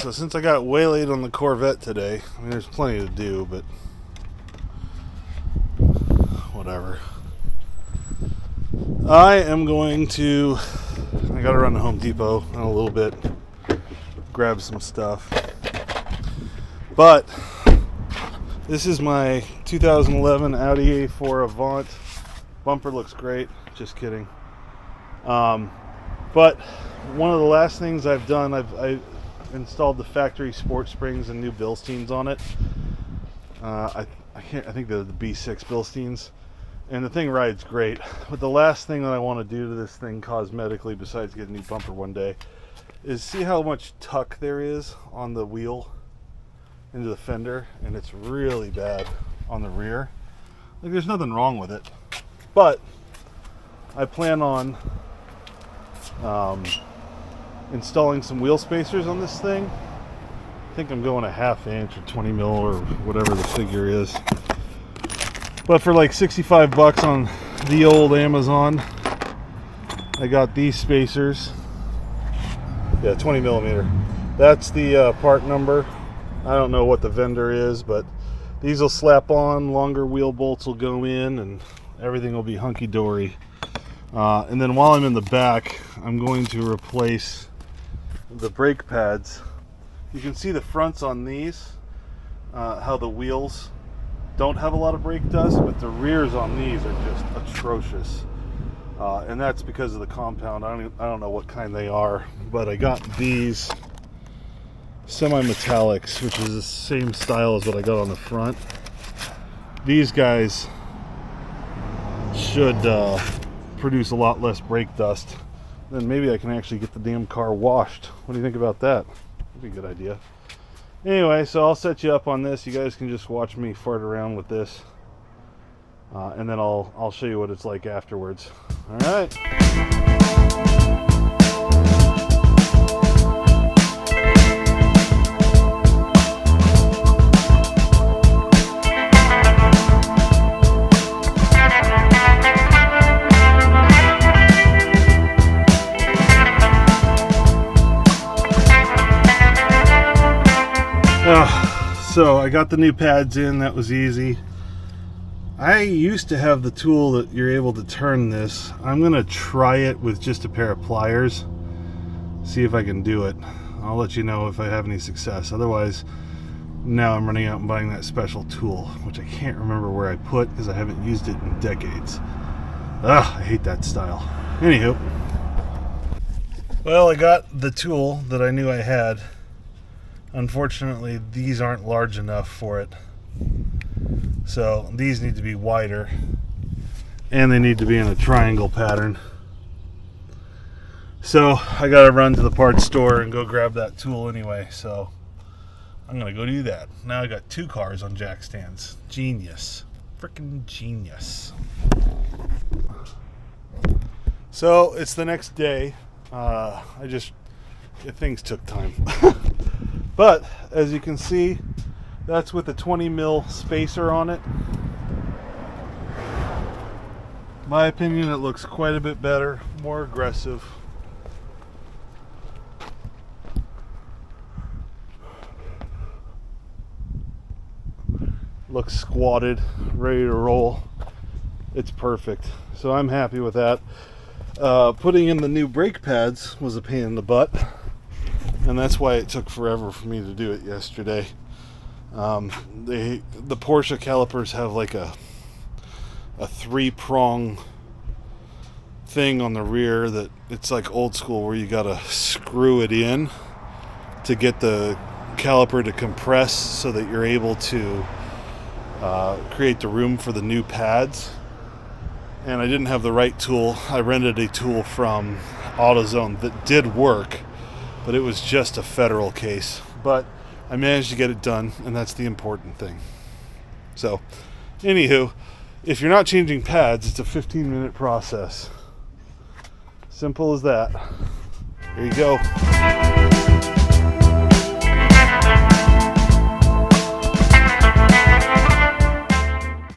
So since I got waylaid on the Corvette today, I mean, there's plenty to do, but whatever. I am going to, I gotta run to Home Depot in a little bit, grab some stuff. But this is my 2011 Audi A4 Avant. Bumper looks great, just kidding. But one of the last things I've done, I installed the factory sport springs and new Bilsteins on it. I think they're the B6 Bilsteins, and the thing rides great. But the last thing that I want to do to this thing cosmetically, besides get a new bumper one day, is see how much tuck there is on the wheel into the fender, and it's really bad on the rear. Like, there's nothing wrong with it, but I plan on installing some wheel spacers on this thing. I think I'm going a 1/2 inch or 20 mil or whatever the figure is. But for like 65 bucks on the old Amazon, I got these spacers. Yeah, 20 millimeter. That's the part number. I don't know what the vendor is, but these will slap on, longer wheel bolts will go in, and everything will be hunky-dory. And then while I'm in the back, I'm going to replace the brake pads. You can see the fronts on these, how the wheels don't have a lot of brake dust, but the rears on these are just atrocious. And that's because of the compound. I don't know what kind they are, but I got these semi-metallics, which is the same style as what I got on the front. These guys should produce a lot less brake dust. Then maybe I can actually get the damn car washed. What do you think about that? That'd be a good idea. Anyway, so I'll set you up on this. You guys can just watch me fart around with this, and then I'll show you what it's like afterwards. All right. So I got the new pads in. That was easy. I used to have the tool that you're able to turn this. I'm gonna try it with just a pair of pliers, see if I can do it. I'll let you know if I have any success. Otherwise, now I'm running out and buying that special tool, which I can't remember where I put because I haven't used it in decades. Ugh, I hate that style. Anywho, well, I got the tool that I knew I had. Unfortunately, these aren't large enough for it. So these need to be wider, and they need to be in a triangle pattern. So I gotta run to the parts store and go grab that tool anyway. So I'm gonna go do that. Now I got 2 cars on jack stands. Genius. Freaking genius. So it's the next day. Things took time. But as you can see, that's with a 20 mil spacer on it. My opinion, it looks quite a bit better, more aggressive. Looks squatted, ready to roll. It's perfect. So I'm happy with that. Putting in the new brake pads was a pain in the butt, and that's why it took forever for me to do it yesterday. The Porsche calipers have like a 3-prong thing on the rear that it's like old school, where you gotta screw it in to get the caliper to compress so that you're able to create the room for the new pads. And I didn't have the right tool. I rented a tool from AutoZone that did work, but it was just a federal case. But I managed to get it done, and that's the important thing. So, anywho, if you're not changing pads, it's a 15-minute process. Simple as that. There you go.